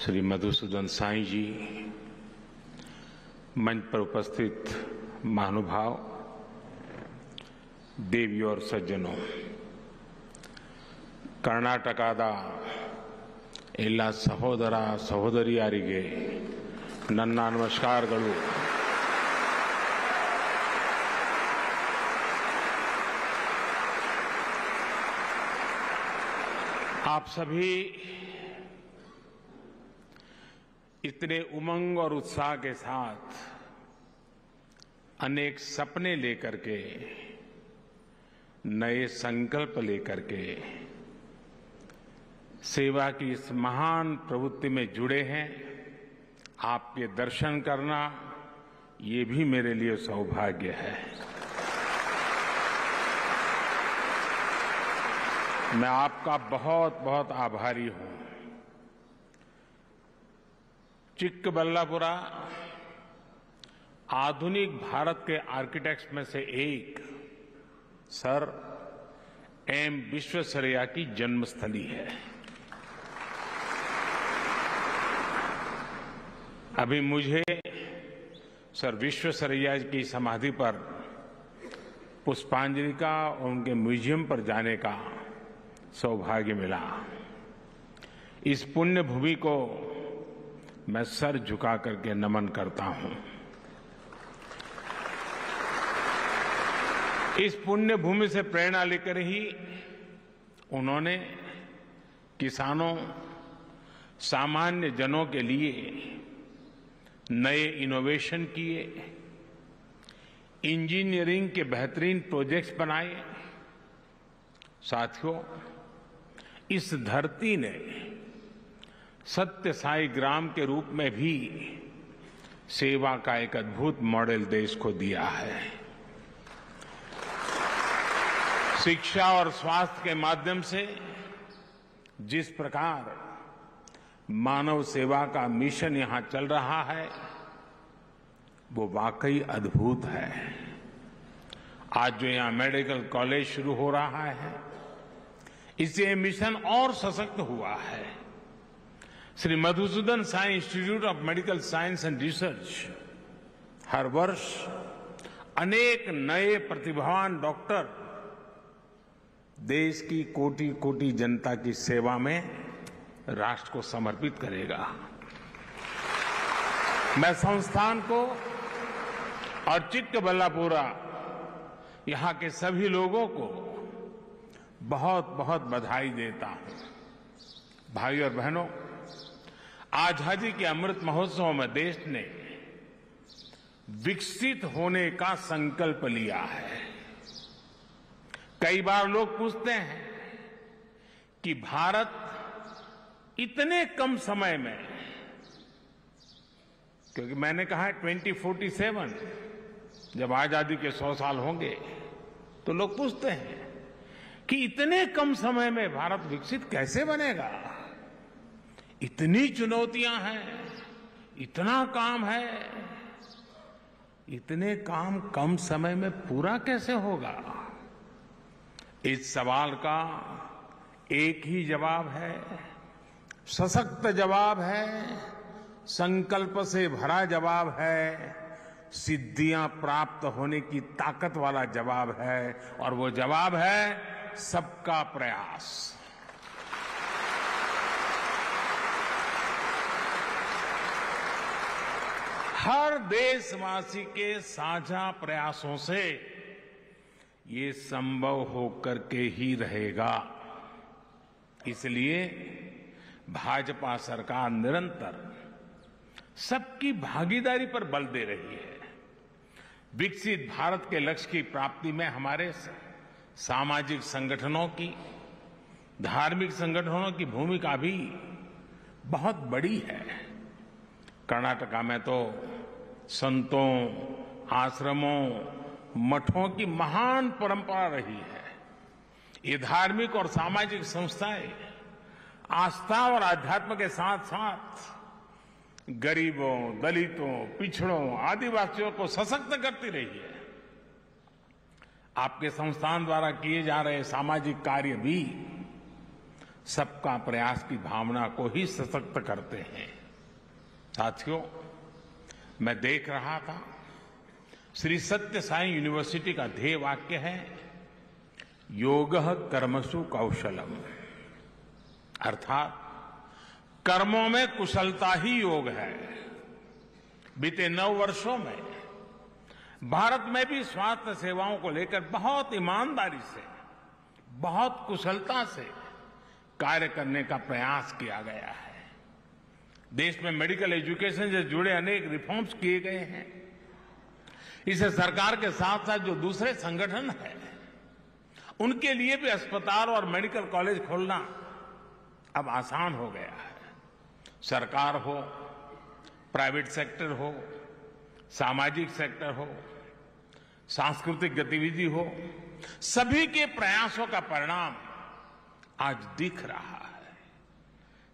श्री मधुसूदन साई जी, मंच पर उपस्थित महानुभाव, देवी और सज्जनों, कर्नाटकದ ಎಲ್ಲ ಸಹೋದರ ಸಹೋದರಿಯರಿಗೆ ನನ್ನ ನಮಸ್ಕಾರಗಳು. आप सभी इतने उमंग और उत्साह के साथ अनेक सपने लेकर के, नए संकल्प लेकर के सेवा की इस महान प्रवृत्ति में जुड़े हैं. आपके दर्शन करना ये भी मेरे लिए सौभाग्य है. मैं आपका बहुत बहुत आभारी हूं. चिक्कबल्लापुरा आधुनिक भारत के आर्किटेक्ट्स में से एक सर एम विश्वेश्वरैया की जन्मस्थली है. अभी मुझे सर विश्वेश्वरैया की समाधि पर पुष्पांजलि का और उनके म्यूजियम पर जाने का सौभाग्य मिला. इस पुण्य भूमि को मैं सर झुका करके नमन करता हूं. इस पुण्य भूमि से प्रेरणा लेकर ही उन्होंने किसानों, सामान्य जनों के लिए नए इनोवेशन किए, इंजीनियरिंग के बेहतरीन प्रोजेक्ट्स बनाए. साथियों, इस धरती ने सत्य साई ग्राम के रूप में भी सेवा का एक अद्भुत मॉडल देश को दिया है. शिक्षा और स्वास्थ्य के माध्यम से जिस प्रकार मानव सेवा का मिशन यहां चल रहा है, वो वाकई अद्भुत है. आज जो यहां मेडिकल कॉलेज शुरू हो रहा है, इससे ये मिशन और सशक्त हुआ है. Shri Madhusudan Sai institute of medical science and research हर वर्ष अनेक नए प्रतिभावान डॉक्टर देश की कोटि कोटि जनता की सेवा में राष्ट्र को समर्पित करेगा. मैं संस्थान को और चिक्कबल्लापुरा यहां के सभी लोगों को बहुत बहुत बधाई देता हूं. भाइयों और बहनों, आजादी के अमृत महोत्सव में देश ने विकसित होने का संकल्प लिया है. कई बार लोग पूछते हैं कि भारत इतने कम समय में, क्योंकि मैंने कहा है 2047 जब आजादी के 100 साल होंगे, तो लोग पूछते हैं कि इतने कम समय में भारत विकसित कैसे बनेगा. इतनी चुनौतियां हैं, इतना काम है, इतने काम कम समय में पूरा कैसे होगा. इस सवाल का एक ही जवाब है, सशक्त जवाब है, संकल्प से भरा जवाब है, सिद्धियां प्राप्त होने की ताकत वाला जवाब है. और वो जवाब है सबका प्रयास. हर देशवासी के साझा प्रयासों से ये संभव होकर के ही रहेगा. इसलिए भाजपा सरकार निरंतर सबकी भागीदारी पर बल दे रही है. विकसित भारत के लक्ष्य की प्राप्ति में हमारे सामाजिक संगठनों की, धार्मिक संगठनों की भूमिका भी बहुत बड़ी है. कर्नाटका में तो संतों, आश्रमों, मठों की महान परंपरा रही है. ये धार्मिक और सामाजिक संस्थाएं आस्था और आध्यात्म के साथ साथ गरीबों, दलितों, पिछड़ों, आदिवासियों को सशक्त करती रही है. आपके संस्थान द्वारा किए जा रहे सामाजिक कार्य भी सबका प्रयास की भावना को ही सशक्त करते हैं। साथियों, मैं देख रहा था, श्री सत्य साई यूनिवर्सिटी का ध्येय वाक्य है योगः कर्मसु कौशलम, अर्थात कर्मों में कुशलता ही योग है। बीते 9 वर्षों में भारत में भी स्वास्थ्य सेवाओं को लेकर बहुत ईमानदारी से, बहुत कुशलता से कार्य करने का प्रयास किया गया है। देश में मेडिकल एजुकेशन से जुड़े अनेक रिफॉर्म्स किए गए हैं। इसे सरकार के साथ साथ जो दूसरे संगठन हैं, उनके लिए भी अस्पताल और मेडिकल कॉलेज खोलना अब आसान हो गया है। सरकार हो, प्राइवेट सेक्टर हो, सामाजिक सेक्टर हो, सांस्कृतिक गतिविधि हो, सभी के प्रयासों का परिणाम आज दिख रहा है।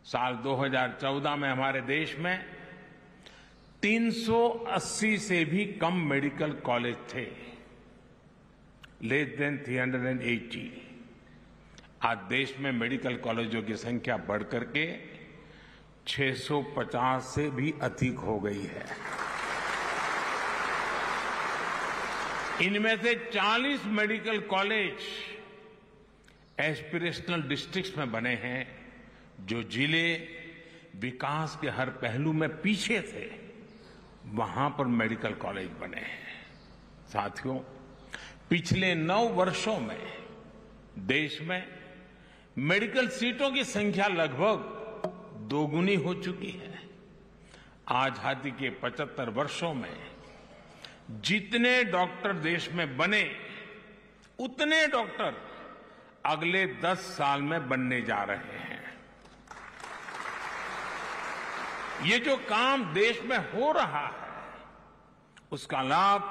साल 2014 में हमारे देश में 380 से भी कम मेडिकल कॉलेज थे, लेस देन 380। आज देश में मेडिकल कॉलेजों की संख्या बढ़कर के 650 से भी अधिक हो गई है। इनमें से 40 मेडिकल कॉलेज एस्पिरेशनल डिस्ट्रिक्ट्स में बने हैं, जो जिले विकास के हर पहलू में पीछे थे, वहां पर मेडिकल कॉलेज बने हैं। साथियों, पिछले 9 वर्षों में देश में मेडिकल सीटों की संख्या लगभग दोगुनी हो चुकी है। आजादी के 75 वर्षों में जितने डॉक्टर देश में बने, उतने डॉक्टर अगले 10 साल में बनने जा रहे हैं। ये जो काम देश में हो रहा है, उसका लाभ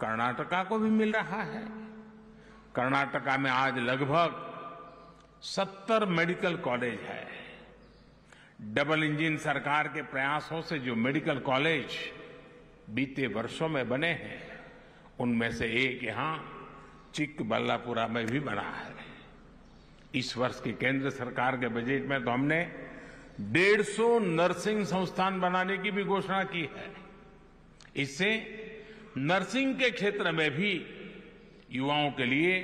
कर्नाटका को भी मिल रहा है। कर्नाटका में आज लगभग 70 मेडिकल कॉलेज है। डबल इंजन सरकार के प्रयासों से जो मेडिकल कॉलेज बीते वर्षों में बने हैं, उनमें से एक यहां चिकबल्लापुरा में भी बना है। इस वर्ष की केंद्र सरकार के बजट में तो हमने 150 नर्सिंग संस्थान बनाने की भी घोषणा की है। इससे नर्सिंग के क्षेत्र में भी युवाओं के लिए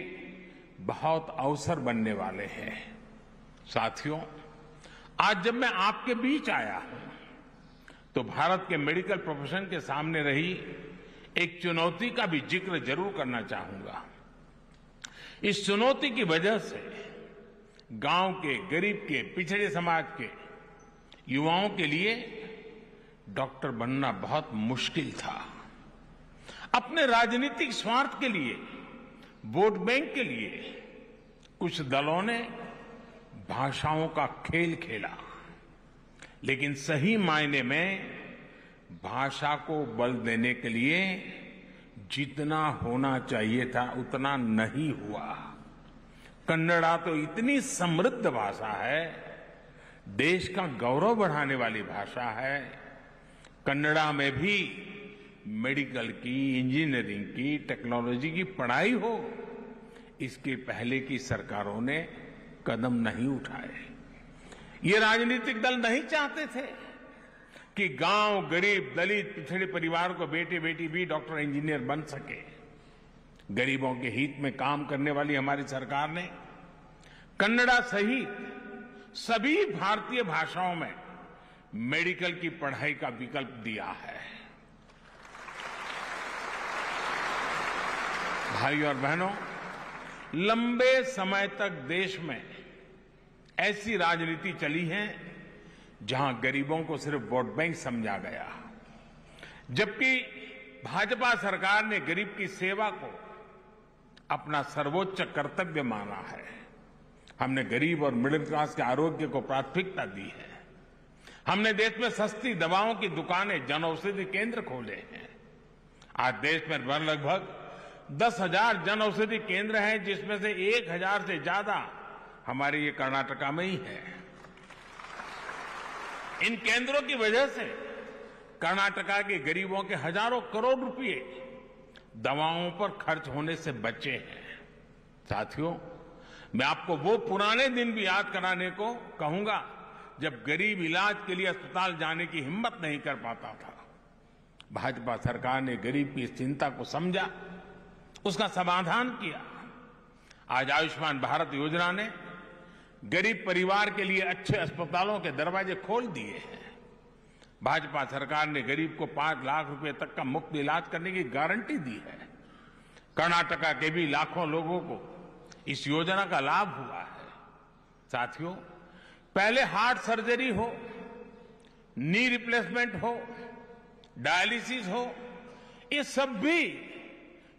बहुत अवसर बनने वाले हैं। साथियों, आज जब मैं आपके बीच आया हूं, तो भारत के मेडिकल प्रोफेशन के सामने रही एक चुनौती का भी जिक्र जरूर करना चाहूंगा। इस चुनौती की वजह से गांव के, गरीब के, पिछड़े समाज के युवाओं के लिए डॉक्टर बनना बहुत मुश्किल था। अपने राजनीतिक स्वार्थ के लिए, वोट बैंक के लिए कुछ दलों ने भाषाओं का खेल खेला, लेकिन सही मायने में भाषा को बल देने के लिए जितना होना चाहिए था उतना नहीं हुआ। कन्नड़ा तो इतनी समृद्ध भाषा है, देश का गौरव बढ़ाने वाली भाषा है। कन्नड़ा में भी मेडिकल की, इंजीनियरिंग की, टेक्नोलॉजी की पढ़ाई हो, इसके पहले की सरकारों ने कदम नहीं उठाए। ये राजनीतिक दल नहीं चाहते थे कि गांव, गरीब, दलित, पिछड़े परिवार को बेटे बेटी भी डॉक्टर, इंजीनियर बन सके। गरीबों के हित में काम करने वाली हमारी सरकार ने कन्नड़ा सहित सभी भारतीय भाषाओं में मेडिकल की पढ़ाई का विकल्प दिया है। भाई और बहनों, लंबे समय तक देश में ऐसी राजनीति चली है जहां गरीबों को सिर्फ वोट बैंक समझा गया, जबकि भाजपा सरकार ने गरीब की सेवा को अपना सर्वोच्च कर्तव्य माना है। हमने गरीब और मिडिल क्लास के आरोग्य को प्राथमिकता दी है। हमने देश में सस्ती दवाओं की दुकानें, जन औषधि केंद्र खोले हैं। आज देश में लगभग 10,000 जन औषधि केंद्र हैं, जिसमें से 1,000 से ज्यादा हमारे ये कर्नाटका में ही है। इन केंद्रों की वजह से कर्नाटका के गरीबों के हजारों करोड़ रुपए दवाओं पर खर्च होने से बचे हैं। साथियों, मैं आपको वो पुराने दिन भी याद कराने को कहूंगा जब गरीब इलाज के लिए अस्पताल जाने की हिम्मत नहीं कर पाता था। भाजपा सरकार ने गरीब की इस चिंता को समझा, उसका समाधान किया। आज आयुष्मान भारत योजना ने गरीब परिवार के लिए अच्छे अस्पतालों के दरवाजे खोल दिए हैं। भाजपा सरकार ने गरीब को 5 लाख रुपए तक का मुफ्त इलाज करने की गारंटी दी है। कर्नाटका के भी लाखों लोगों को इस योजना का लाभ हुआ है। साथियों, पहले हार्ट सर्जरी हो, नी रिप्लेसमेंट हो, डायलिसिस हो, ये सब भी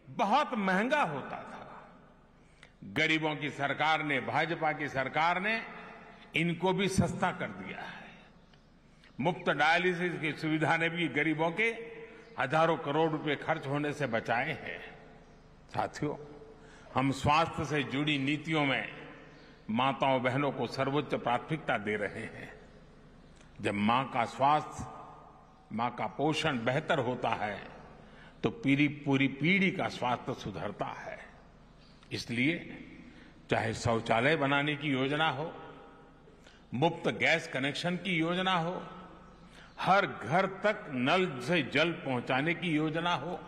बहुत महंगा होता था। गरीबों की सरकार ने, भाजपा की सरकार ने इनको भी सस्ता कर दिया है। मुफ्त डायलिसिस की सुविधा ने भी गरीबों के हजारों करोड़ रुपए खर्च होने से बचाए हैं। साथियों, हम स्वास्थ्य से जुड़ी नीतियों में माताओं बहनों को सर्वोच्च प्राथमिकता दे रहे हैं। जब मां का स्वास्थ्य, मां का पोषण बेहतर होता है तो पूरी पीढ़ी का स्वास्थ्य सुधरता है। इसलिए चाहे शौचालय बनाने की योजना हो, मुफ्त गैस कनेक्शन की योजना हो, हर घर तक नल से जल पहुंचाने की योजना हो,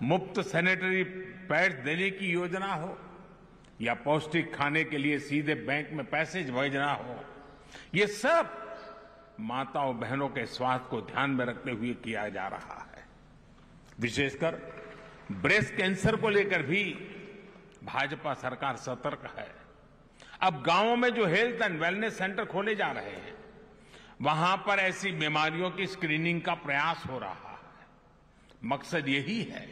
मुफ्त सैनिटरी पैड्स देने की योजना हो, या पौष्टिक खाने के लिए सीधे बैंक में पैसे भेजना हो, ये सब माताओं बहनों के स्वास्थ्य को ध्यान में रखते हुए किया जा रहा है। विशेषकर ब्रेस्ट कैंसर को लेकर भी भाजपा सरकार सतर्क है। अब गांवों में जो हेल्थ एंड वेलनेस सेंटर खोले जा रहे हैं, वहां पर ऐसी बीमारियों की स्क्रीनिंग का प्रयास हो रहा है। मकसद यही है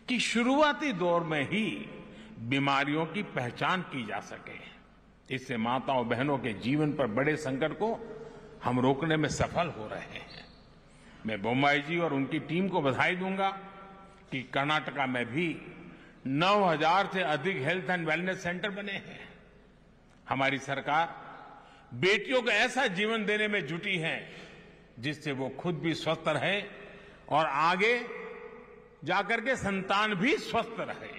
कि शुरुआती दौर में ही बीमारियों की पहचान की जा सके। इससे माताओं बहनों के जीवन पर बड़े संकट को हम रोकने में सफल हो रहे हैं। मैं बोम्मई जी और उनकी टीम को बधाई दूंगा कि कर्नाटका में भी 9,000 से अधिक हेल्थ एंड वेलनेस सेंटर बने हैं। हमारी सरकार बेटियों को ऐसा जीवन देने में जुटी है जिससे वो खुद भी स्वस्थ रहे और आगे जाकर के संतान भी स्वस्थ रहे।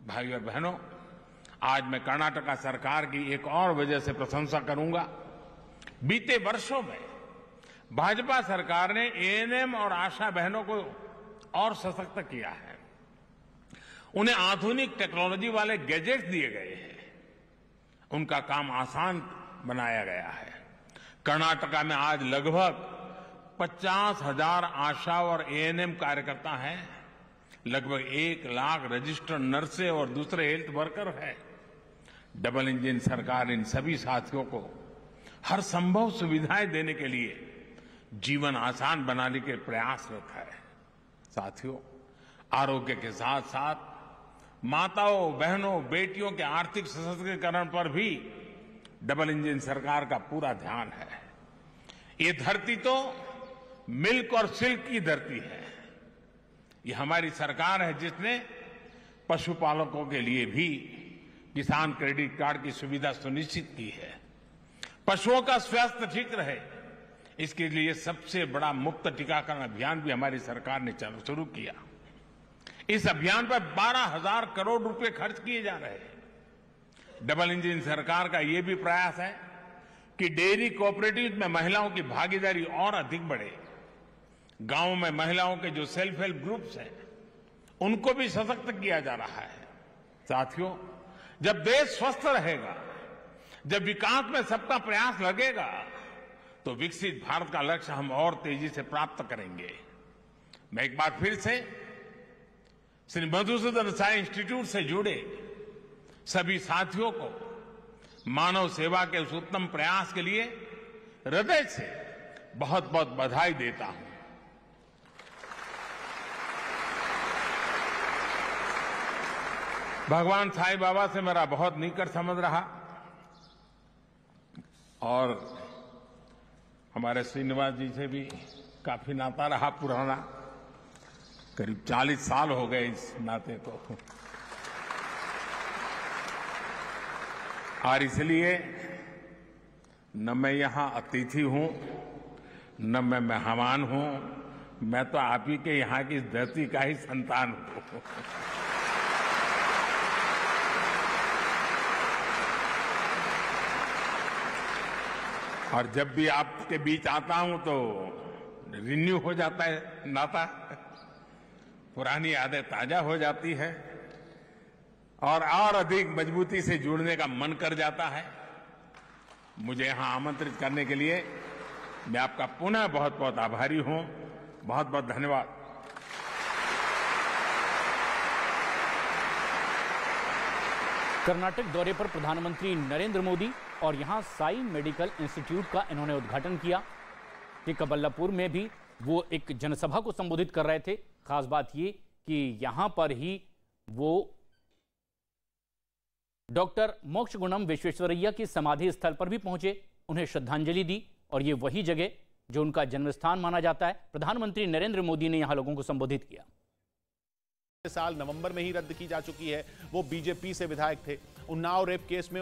भाई और बहनों, आज मैं कर्नाटका सरकार की एक और वजह से प्रशंसा करूंगा। बीते वर्षों में भाजपा सरकार ने एएनएम और आशा बहनों को और सशक्त किया है। उन्हें आधुनिक टेक्नोलॉजी वाले गैजेट्स दिए गए हैं, उनका काम आसान बनाया गया है। कर्नाटका में आज लगभग 50,000 आशा और एएनएम कार्यकर्ता हैं, लगभग 1 लाख रजिस्टर्ड नर्सें और दूसरे हेल्थ वर्कर हैं। डबल इंजन सरकार इन सभी साथियों को हर संभव सुविधाएं देने के लिए जीवन आसान बनाने के प्रयासरत है। साथियों, आरोग्य के साथ साथ माताओं बहनों बेटियों के आर्थिक सशक्तिकरण पर भी डबल इंजन सरकार का पूरा ध्यान है। ये धरती तो मिल्क और सिल्क की धरती है। ये हमारी सरकार है जिसने पशुपालकों के लिए भी किसान क्रेडिट कार्ड की सुविधा सुनिश्चित की है। पशुओं का स्वास्थ्य ठीक रहे, इसके लिए सबसे बड़ा मुफ्त टीकाकरण अभियान भी हमारी सरकार ने शुरू किया। इस अभियान पर 12,000 करोड़ रुपए खर्च किए जा रहे हैं। डबल इंजन सरकार का यह भी प्रयास है कि डेयरी कोऑपरेटिव में महिलाओं की भागीदारी और अधिक बढ़े। गांव में महिलाओं के जो सेल्फ हेल्प ग्रुप्स हैं, उनको भी सशक्त किया जा रहा है। साथियों, जब देश स्वस्थ रहेगा, जब विकास में सबका प्रयास लगेगा, तो विकसित भारत का लक्ष्य हम और तेजी से प्राप्त करेंगे। मैं एक बार फिर से श्री मधुसूदन साई इंस्टीट्यूट से जुड़े सभी साथियों को मानव सेवा के उस उत्तम प्रयास के लिए हृदय से बहुत बहुत बधाई देता हूं। भगवान साईं बाबा से मेरा बहुत निकट संबंध रहा और हमारे श्रीनिवास जी से भी काफी नाता रहा पुराना। करीब 40 साल हो गए इस नाते को। और इसलिए न मैं यहां अतिथि हूं, न मैं मेहमान हूं, मैं तो आप ही के यहां की धरती का ही संतान हूं। और जब भी आपके बीच आता हूं तो रिन्यू हो जाता है नाता, पुरानी यादें ताजा हो जाती है और अधिक मजबूती से जुड़ने का मन कर जाता है। मुझे यहां आमंत्रित करने के लिए मैं आपका पुनः बहुत बहुत आभारी हूं। बहुत बहुत धन्यवाद। कर्नाटक दौरे पर प्रधानमंत्री नरेंद्र मोदी और यहां साई मेडिकल इंस्टीट्यूट का इन्होंने उद्घाटन किया। चिक्कबल्लापुर में भी वो एक जनसभा को संबोधित कर रहे थे। खास बात ये कि यहां पर ही वो डॉक्टर मोक्षगुणम विश्वेश्वरैया की समाधि स्थल पर भी पहुंचे, उन्हें श्रद्धांजलि दी और ये वही जगह जो उनका जन्मस्थान माना जाता है। प्रधानमंत्री नरेंद्र मोदी ने यहां लोगों को संबोधित किया। साल नवंबर में ही रद्द की जा चुकी है। वो बीजेपी से विधायक थे। उन्नाव रेप केस में